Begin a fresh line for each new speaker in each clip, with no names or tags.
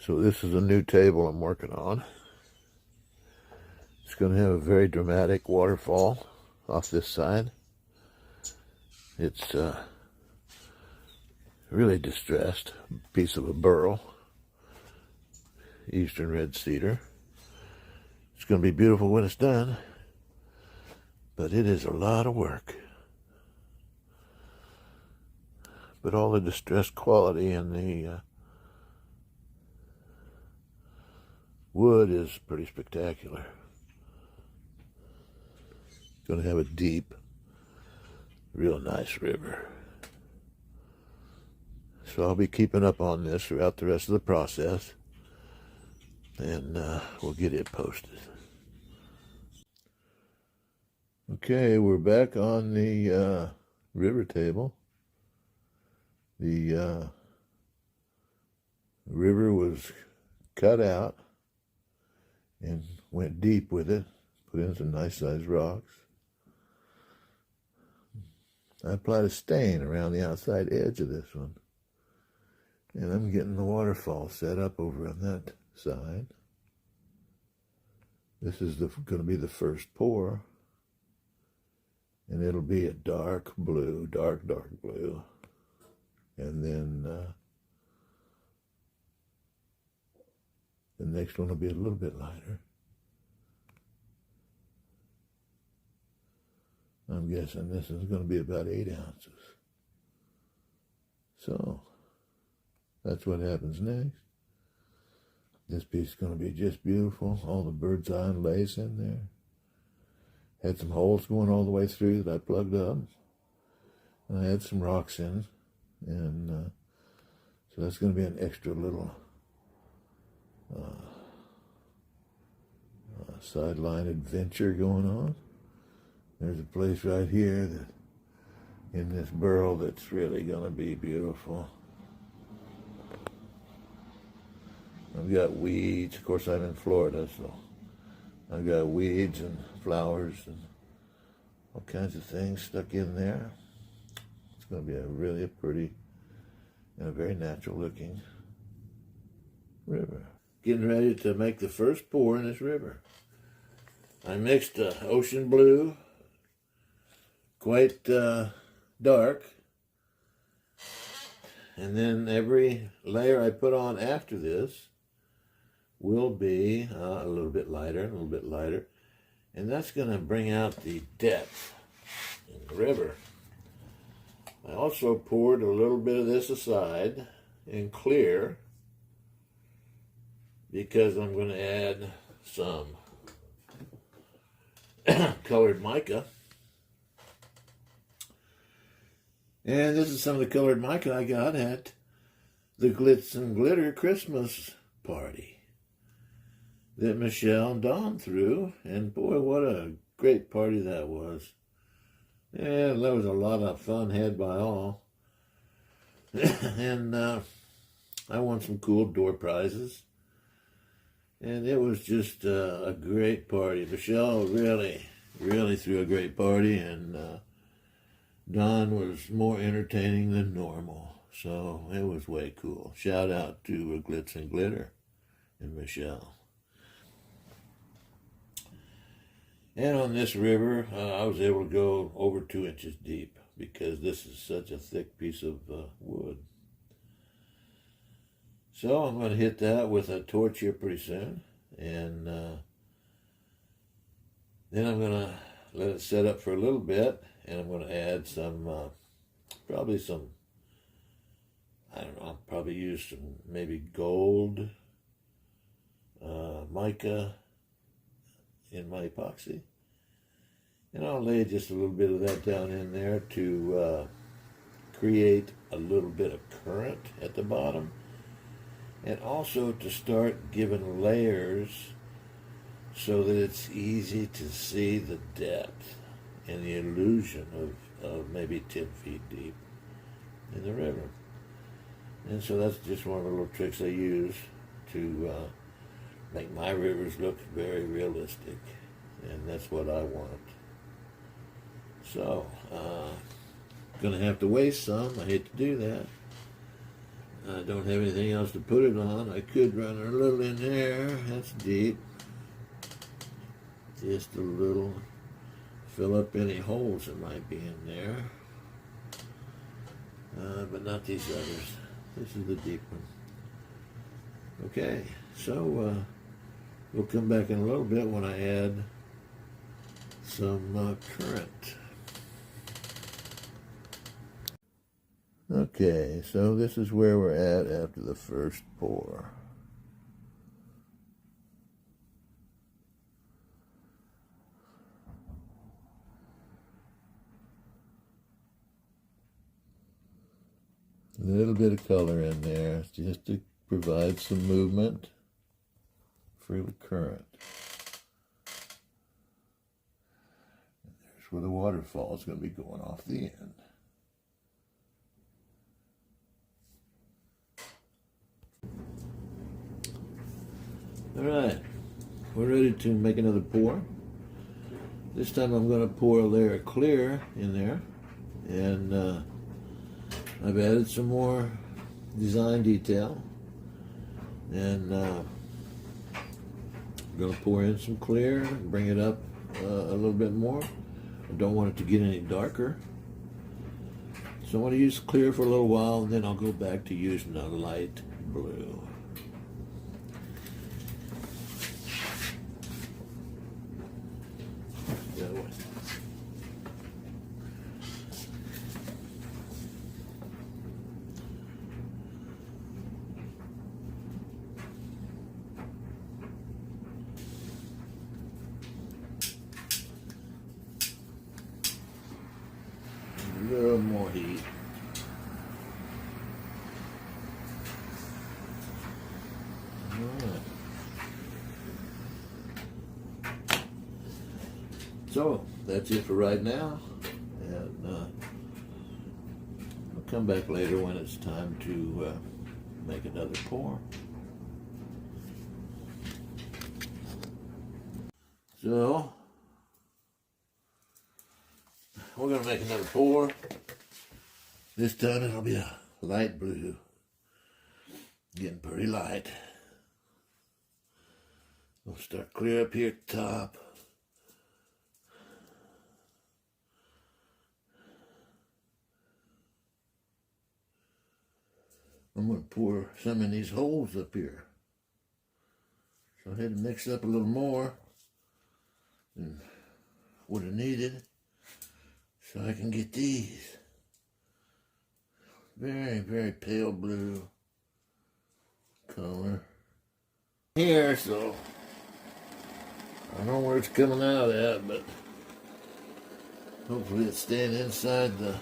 So this is a new table I'm working on. It's going to have a very dramatic waterfall off this side. It's really distressed piece of a burl, eastern red cedar. It's going to be beautiful when it's done, but it is a lot of work. But all the distressed quality in the wood is pretty spectacular. It's going to have a deep, real nice river. So I'll be keeping up on this throughout the rest of the process, and we'll get it posted. Okay, we're back on the river table. The river was cut out and went deep with it, put in some nice sized rocks. I applied a stain around the outside edge of this one. And I'm getting the waterfall set up over on that side. This is going to be the first pour. And it'll be a dark blue, dark blue. And then the next one will be a little bit lighter. I'm guessing this is going to be about 8 ounces. So that's what happens next. This piece is going to be just beautiful. All the bird's eye and lace in there. Had some holes going all the way through that I plugged up. And I had some rocks in. And so that's going to be an extra little sideline adventure going on. There's a place right here that in this burl that's really going to be beautiful. I've got weeds. Of course, I'm in Florida, so I've got weeds and flowers and all kinds of things stuck in there. It's going to be a really pretty and a very natural looking river. Getting ready to make the first pour in this river. I mixed ocean blue, quite dark, and then every layer I put on after this will be a little bit lighter, and a little bit lighter, and that's going to bring out the depth in the river. I also poured a little bit of this aside in clear because I'm going to add some colored mica. And this is some of the colored mica I got at the Glitz and Glitter Christmas party that Michelle and Don threw. And boy, what a great party that was. Yeah, there was a lot of fun had by all. And I won some cool door prizes. And it was just a great party. Michelle really threw a great party, and Don was more entertaining than normal. So it was way cool. Shout out to Glitz and Glitter and Michelle. And on this river, I was able to go over 2 inches deep because this is such a thick piece of wood. So I'm going to hit that with a torch here pretty soon. And then I'm going to let it set up for a little bit. And I'm going to add some, probably some, I don't know, I'll probably use some maybe gold mica in my epoxy. And I'll lay just a little bit of that down in there to create a little bit of current at the bottom. And also to start giving layers so that it's easy to see the depth and the illusion of maybe 10 feet deep in the river. And so that's just one of the little tricks I use to make my rivers look very realistic. And that's what I want. So, going to have to waste some. I hate to do that. I don't have anything else to put it on. I could run a little in there. That's deep. Just a little. Fill up any holes that might be in there. But not these others. This is the deep one. Okay, so we'll come back in a little bit when I add some current. Okay, so this is where we're at after the first pour. A little bit of color in there just to provide some movement for the current. And there's where the waterfall is going to be going off the end. All right, we're ready to make another pour. This time I'm going to pour a layer of clear in there, and I've added some more design detail, and I'm going to pour in some clear and bring it up a little bit more. I don't want it to get any darker, so I want to use clear for a little while, and then I'll go back to using a light blue. That way. A little more heat. All right. So that's it for right now, and I'll come back later when it's time to make another pour. So we're going to make another pour. This time it'll be a light blue. Getting pretty light. We'll start clear up here at the top. I'm going to pour some in these holes up here. So I had to mix up a little more than would have needed, so I can get these. Very, very pale blue color here, so I don't know where it's coming out at, but hopefully it's staying inside the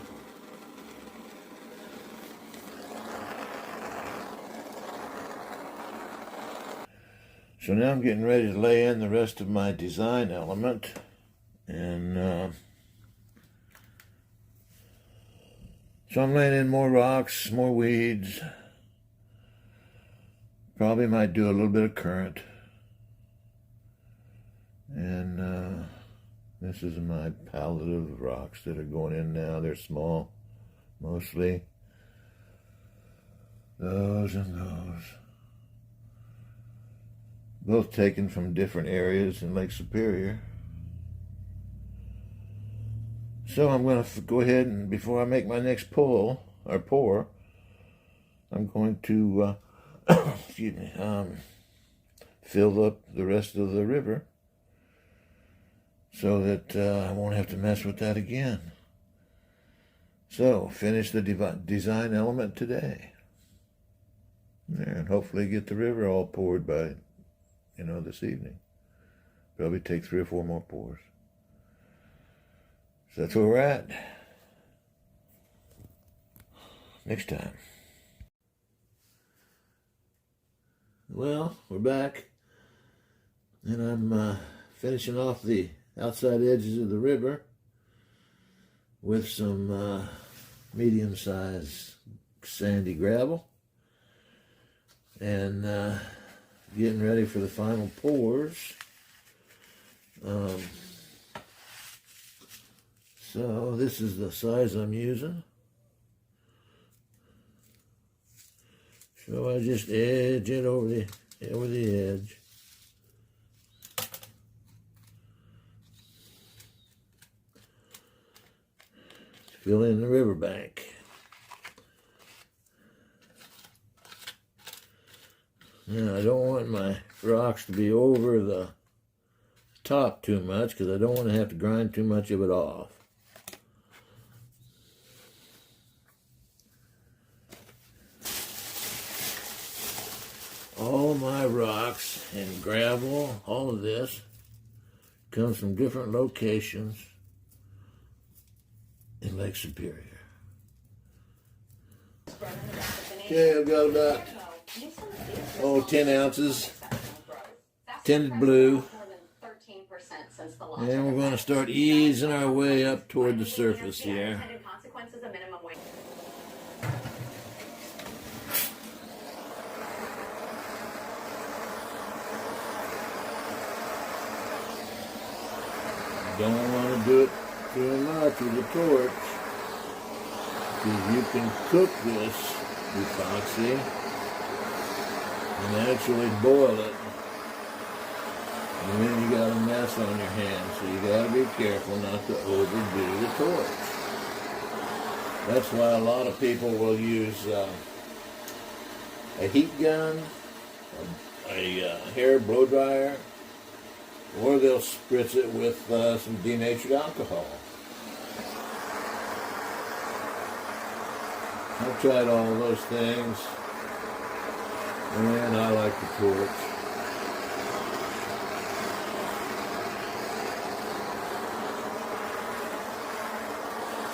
So now I'm getting ready to lay in the rest of my design element, and so I'm laying in more rocks, more weeds. Probably might do a little bit of currant. And this is my palette of rocks that are going in now. They're small, mostly. Those and those. Both taken from different areas in Lake Superior. So I'm going to go ahead and, before I make my next pour, I'm going to, excuse me, fill up the rest of the river so that I won't have to mess with that again. So, finish the design element today. And hopefully get the river all poured by, this evening. Probably take 3 or 4 more pours. So that's where we're at. Next time. Well, we're back. And I'm finishing off the outside edges of the river with some medium-sized sandy gravel. And getting ready for the final pours. So this is the size I'm using. So I just edge it over the edge. Fill in the riverbank. Now I don't want my rocks to be over the top too much because I don't want to have to grind too much of it off. All my rocks and gravel, all of this, comes from different locations in Lake Superior. Okay, I've got about 10 ounces tinted blue, and we're going to start easing our way up toward the surface here. Don't want to do it too much with the torch, because you can cook this epoxy and actually boil it, and then you got a mess on your hands, so you got to be careful not to overdo the torch. That's why a lot of people will use a heat gun, a hair blow dryer, or they'll spritz it with some denatured alcohol. I've tried all those things, and I like the torch.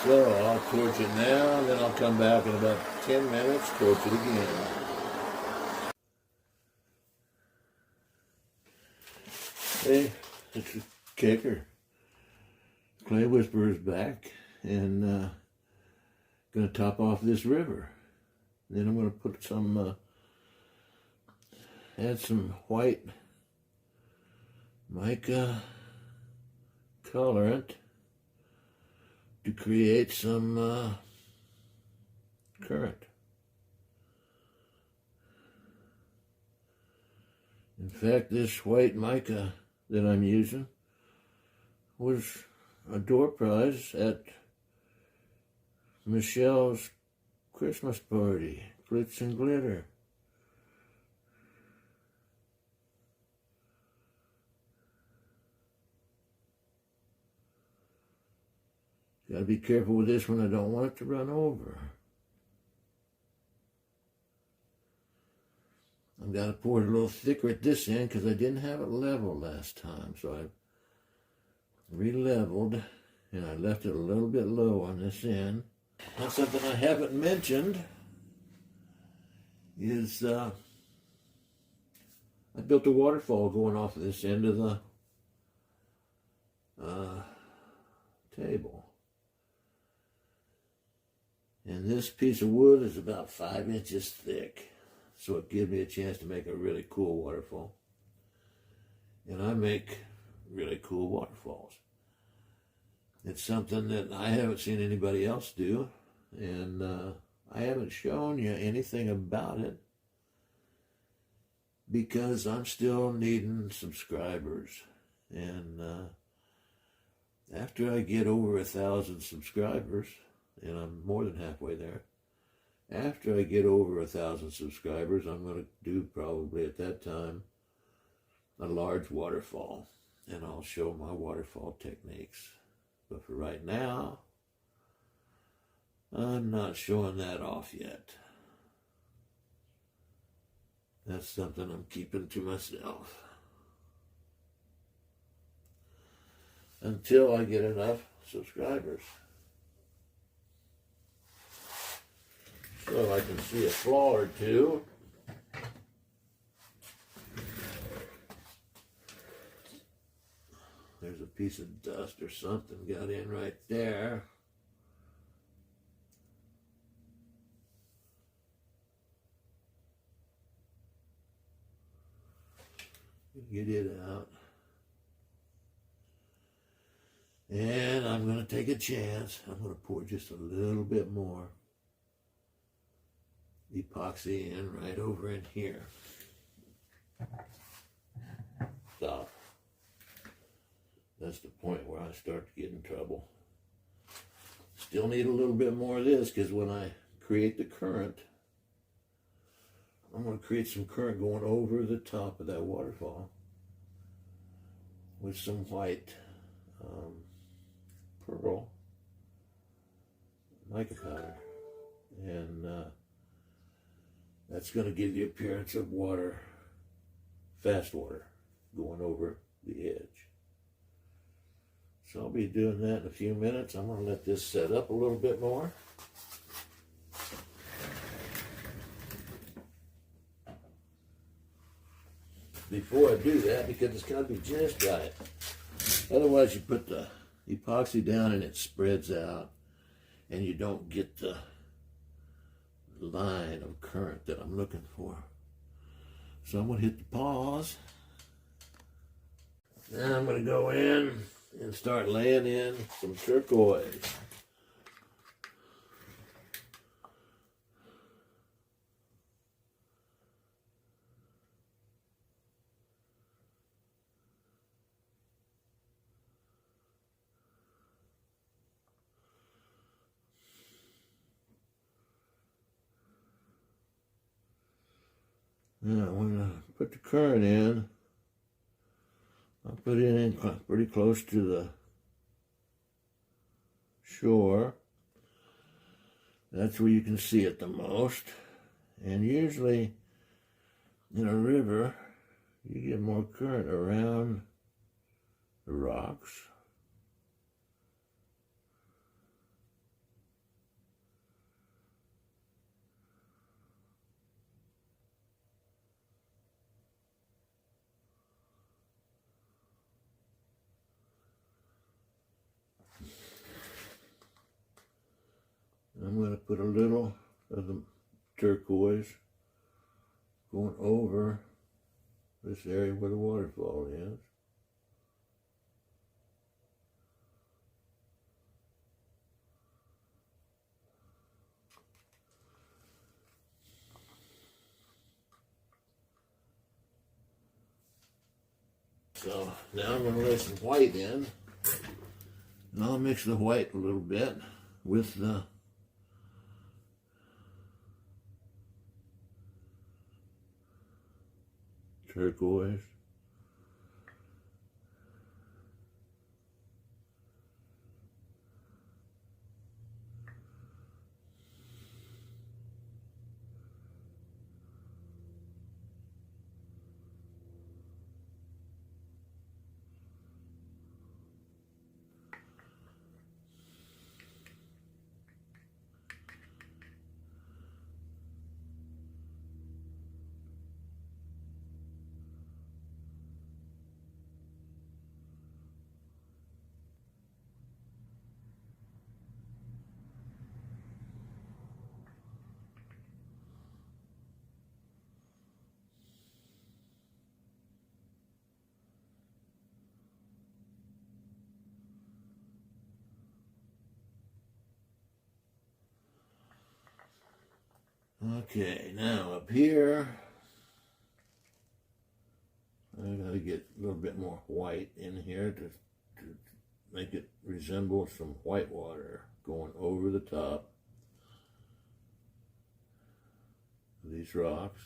So I'll torch it now, and then I'll come back in about 10 minutes, torch it again. Hey, it's a kicker. Clay Whisperer's back, and going to top off this river. Then I'm going to put some, add some white mica colorant to create some current. In fact, this white mica that I'm using was a door prize at Michelle's Christmas party, Glitz and Glitter. Gotta be careful with this one, I don't want it to run over. I've got to pour it a little thicker at this end because I didn't have it level last time, so I re-leveled and I left it a little bit low on this end. Now, something I haven't mentioned is I built a waterfall going off of this end of the table. And this piece of wood is about 5 inches thick, so it gives me a chance to make a really cool waterfall. And I make really cool waterfalls. It's something that I haven't seen anybody else do, and I haven't shown you anything about it because I'm still needing subscribers. And after I get over 1,000 subscribers, and I'm more than halfway there, after I get over 1,000 subscribers, I'm going to do probably at that time a large waterfall, and I'll show my waterfall techniques. But for right now, I'm not showing that off yet. That's something I'm keeping to myself until I get enough subscribers. So I can see a flaw or two. There's a piece of dust or something got in right there. Get it out. And I'm going to take a chance. I'm going to pour just a little bit more. epoxy in right over in here. Stop. That's the point where I start to get in trouble. Still need a little bit more of this, because when I create the current, I'm going to create some current going over the top of that waterfall with some white pearl mica powder. And that's going to give the appearance of water, fast water, going over the edge. So I'll be doing that in a few minutes. I'm going to let this set up a little bit more. Before I do that, because it's got to be just right. Otherwise you put the epoxy down and it spreads out and you don't get the line of current that I'm looking for. So I'm going to hit the pause. Now I'm going to go in and start laying in some turquoise. Now when I put the current in, I'll put it in pretty close to the shore. That's where you can see it the most. And usually in a river, you get more current around the rocks. I'm going to put a little of the turquoise going over this area where the waterfall is. So now I'm going to lay some white in, and I'll mix the white a little bit with the turquoise. Okay, now up here, I gotta get a little bit more white in here to make it resemble some white water going over the top of these rocks,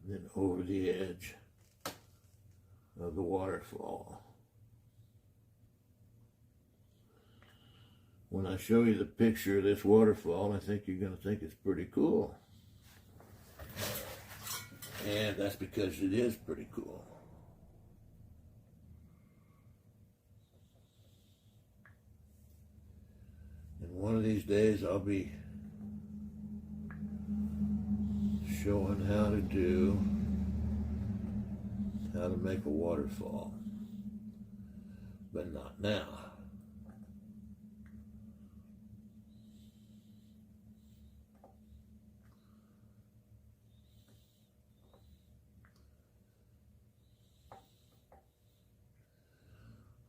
and then over the edge of the waterfall. When I show you the picture of this waterfall, I think you're going to think it's pretty cool. And that's because it is pretty cool. And one of these days I'll be showing how to make a waterfall. But not now.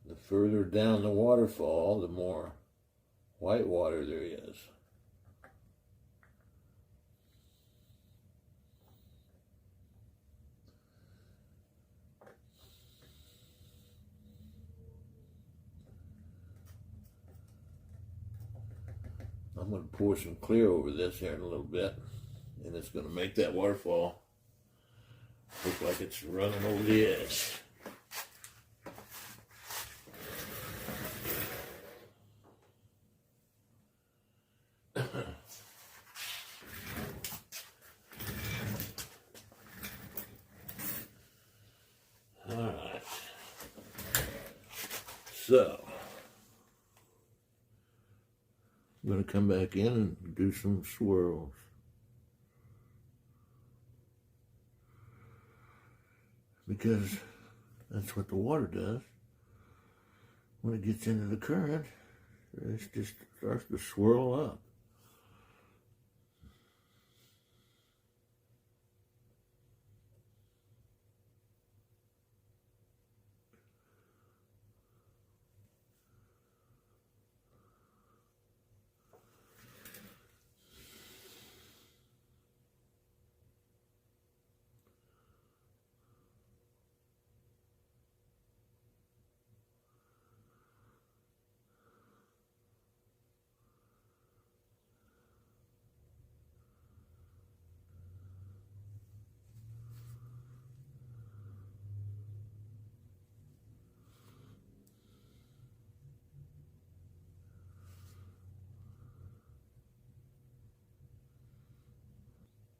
The further down the waterfall, the more white water there is. going to pour some clear over this here in a little bit, and it's going to make that waterfall look like it's running over the edge. Alright, so I'm going to come back in and do some swirls. Because that's what the water does. When it gets into the current, it just starts to swirl up.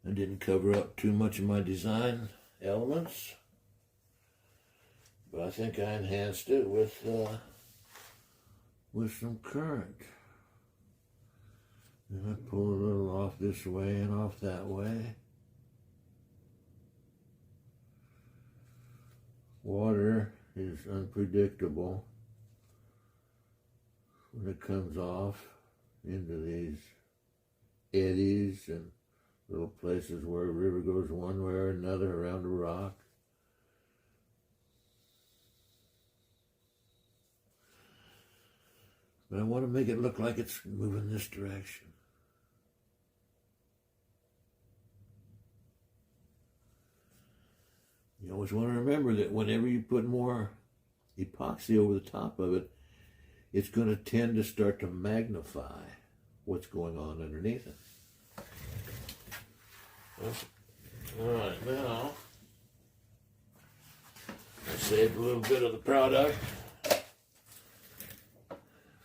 I didn't cover up too much of my design elements, but I think I enhanced it with some current. And I pull a little off this way and off that way. Water is unpredictable when it comes off into these eddies and little places where a river goes one way or another around a rock. But I want to make it look like it's moving this direction. You always want to remember that whenever you put more epoxy over the top of it, it's going to tend to start to magnify what's going on underneath it. All right, now I saved a little bit of the product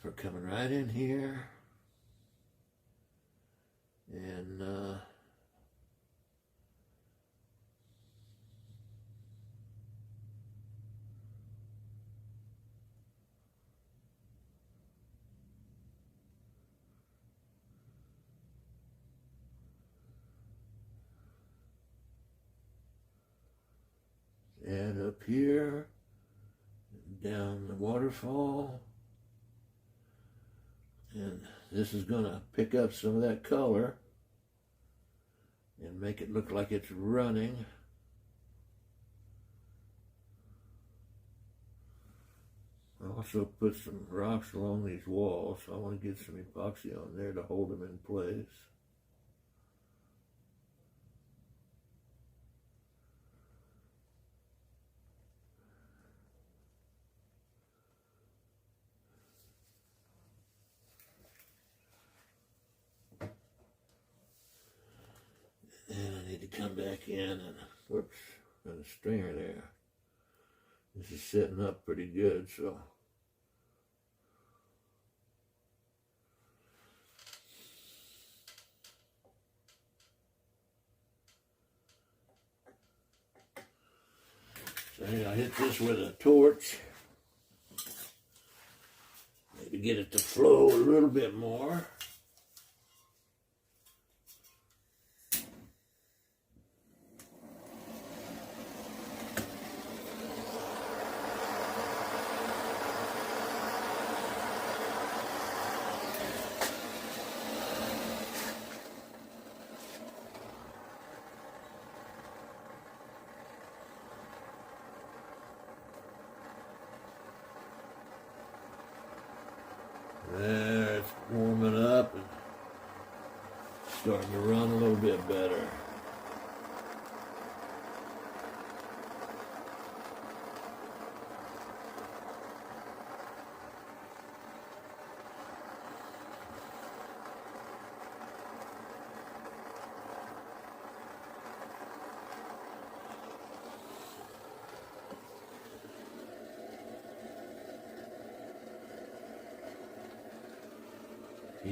for coming right in here and add up here, down the waterfall, and this is going to pick up some of that color and make it look like it's running. I also put some rocks along these walls, so I want to get some epoxy on there to hold them in place. And I need to come back in and, whoops, got a stringer there. This is setting up pretty good, so. So I hit this with a torch. Maybe get it to flow a little bit more. There, it's warming up and starting to run a little bit better.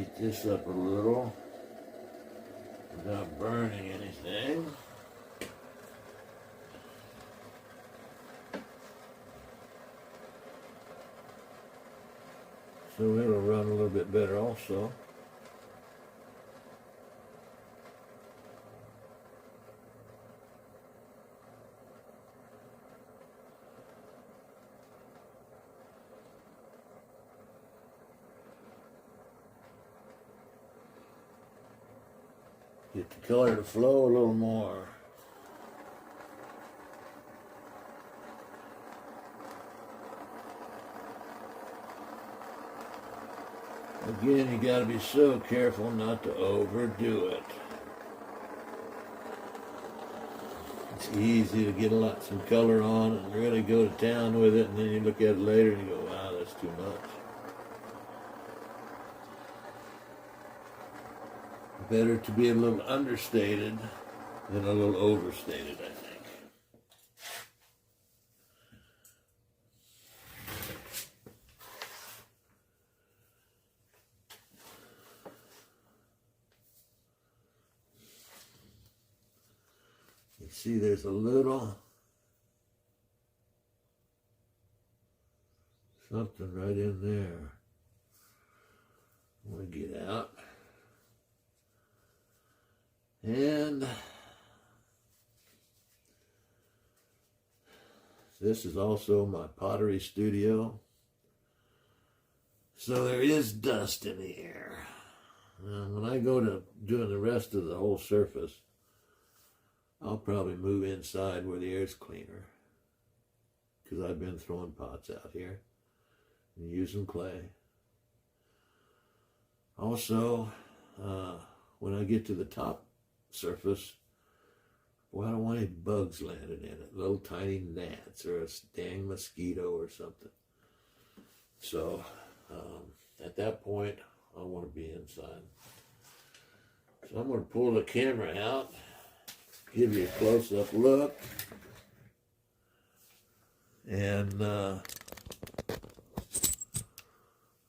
heat this up a little without burning anything. So it'll run a little bit better also. Get the color to flow a little more. Again, you got to be so careful not to overdo it. It's easy to get some color on and really go to town with it, and then you look at it later and you go, wow, that's too much. Better to be a little understated than a little overstated, I think. You see there's a little something right in there. I want to get out. And this is also my pottery studio. So there is dust in the air. When I go to doing the rest of the whole surface, I'll probably move inside where the air's cleaner, because I've been throwing pots out here and using clay. Also, when I get to the top surface, well, I don't want any bugs landing in it, little tiny gnats or a dang mosquito or something. So at that point, I want to be inside. So I'm going to pull the camera out, give you a close-up look, and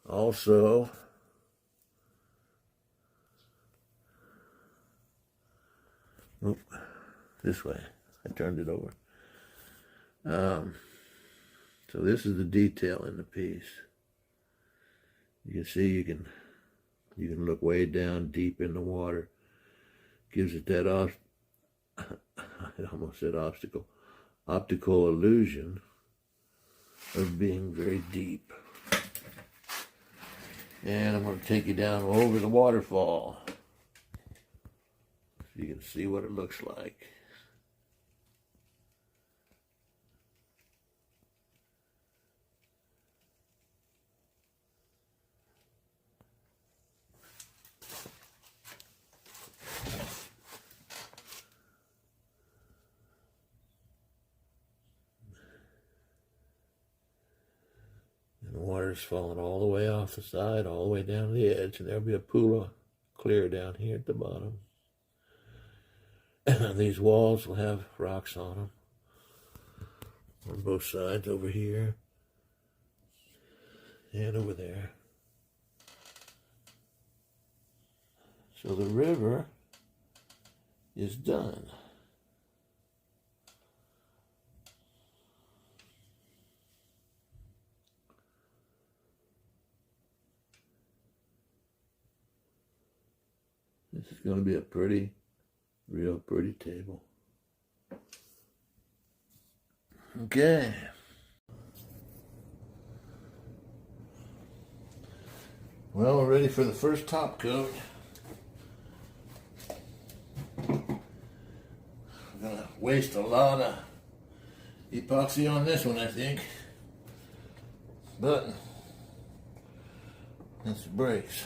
also this way. I turned it over. So this is the detail in the piece. You can see you can look way down deep in the water. Gives it that I almost said optical illusion of being very deep. And I'm going to take you down over the waterfall so you can see what it looks like. The water's falling all the way off the side, all the way down to the edge, and there'll be a pool of clear down here at the bottom. These walls will have rocks on them on both sides, over here and over there. So the river is done. This is going to be a pretty, real pretty table. Okay. Well, we're ready for the first top coat. I'm going to waste a lot of epoxy on this one, I think. But that's the brakes.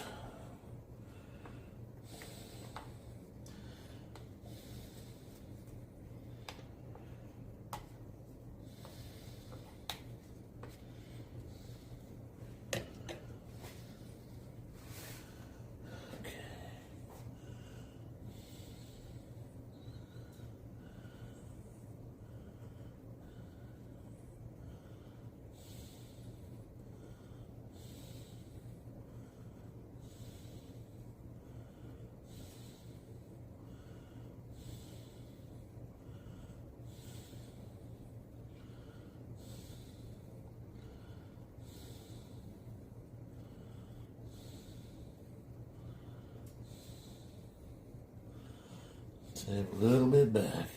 Save a little bit back.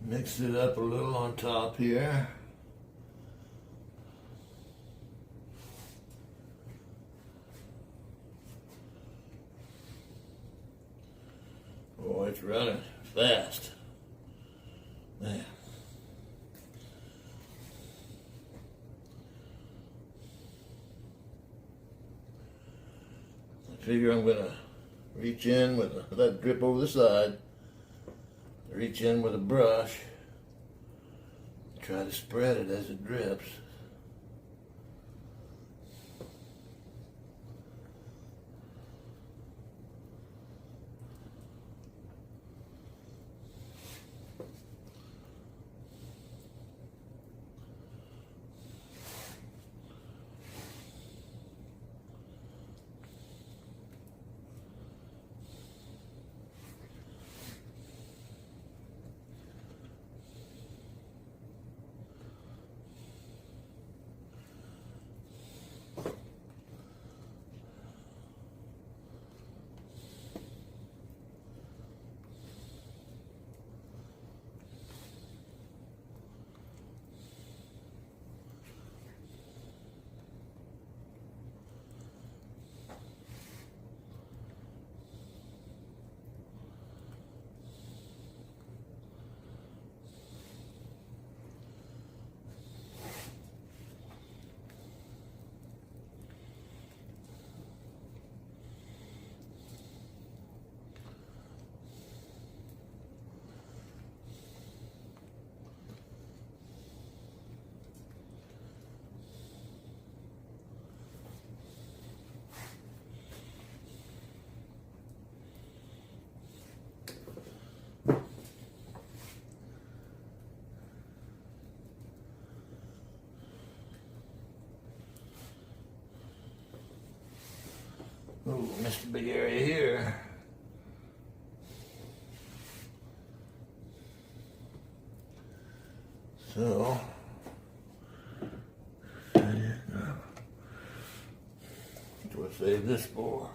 Mix it up a little on top here. Oh, it's running fast. Man. I figure I'm gonna reach in with let it drip over the side. Reach in with a brush, try to spread it as it drips. Ooh, missed a big area here. So, we'll save this for.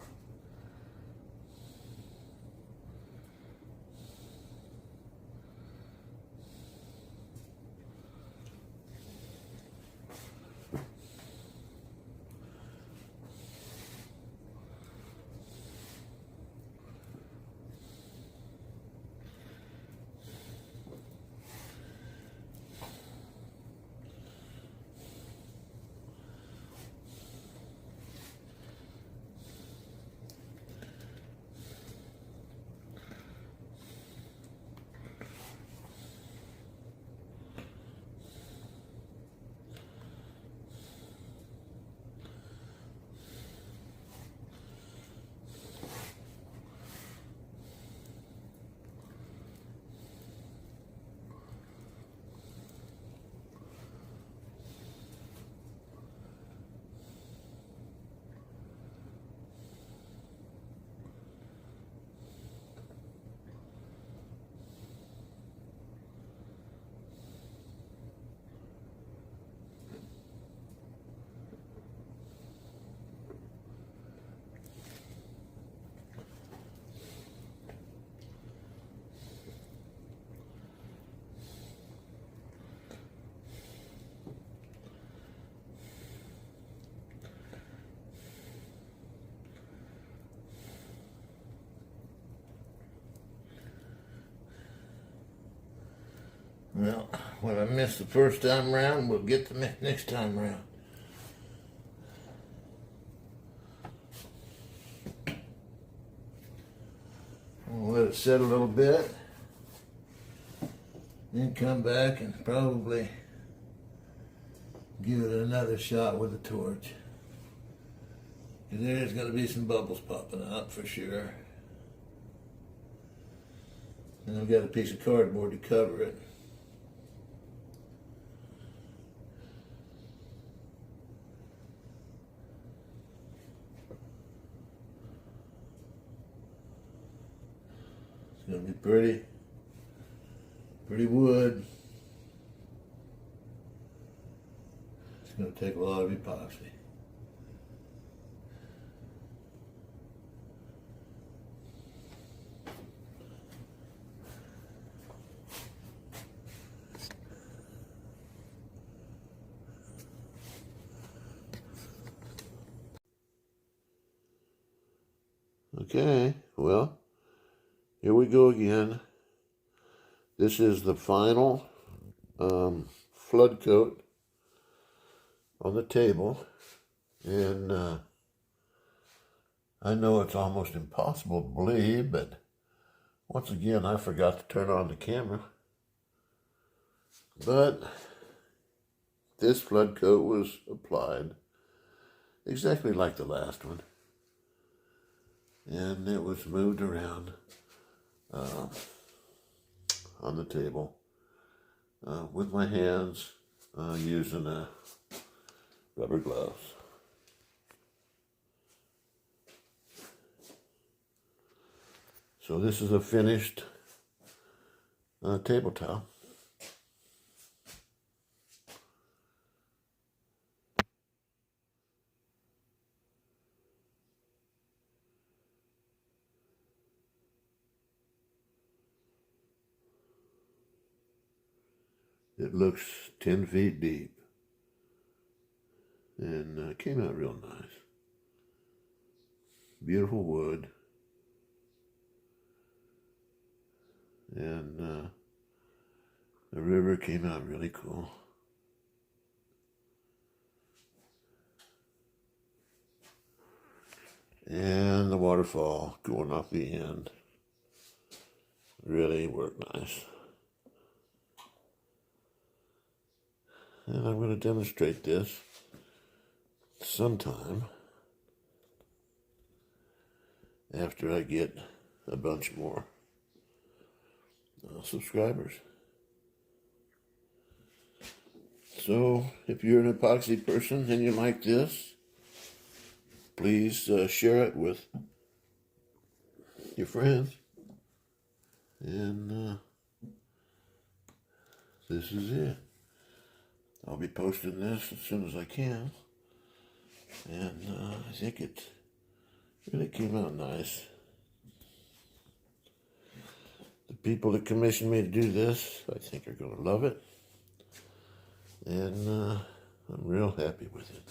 Well, what I missed the first time around, we'll get the next time around. We'll let it set a little bit, then come back and probably give it another shot with a torch. There's going to be some bubbles popping out for sure. And I've got a piece of cardboard to cover it. It's going to be pretty wood. It's going to take a lot of epoxy. Okay, well, here we go again. This is the final flood coat on the table, and I know it's almost impossible to believe, but once again I forgot to turn on the camera. But this flood coat was applied exactly like the last one, and it was moved around on the table with my hands using rubber gloves. So this is a finished table towel. It looks 10 feet deep, and came out real nice. Beautiful wood, and the river came out really cool. And the waterfall going off the end really worked nice. And I'm going to demonstrate this sometime after I get a bunch more subscribers. So if you're an epoxy person and you like this, please share it with your friends. And this is it. I'll be posting this as soon as I can. And I think it really came out nice. The people that commissioned me to do this, I think, are going to love it. And I'm real happy with it.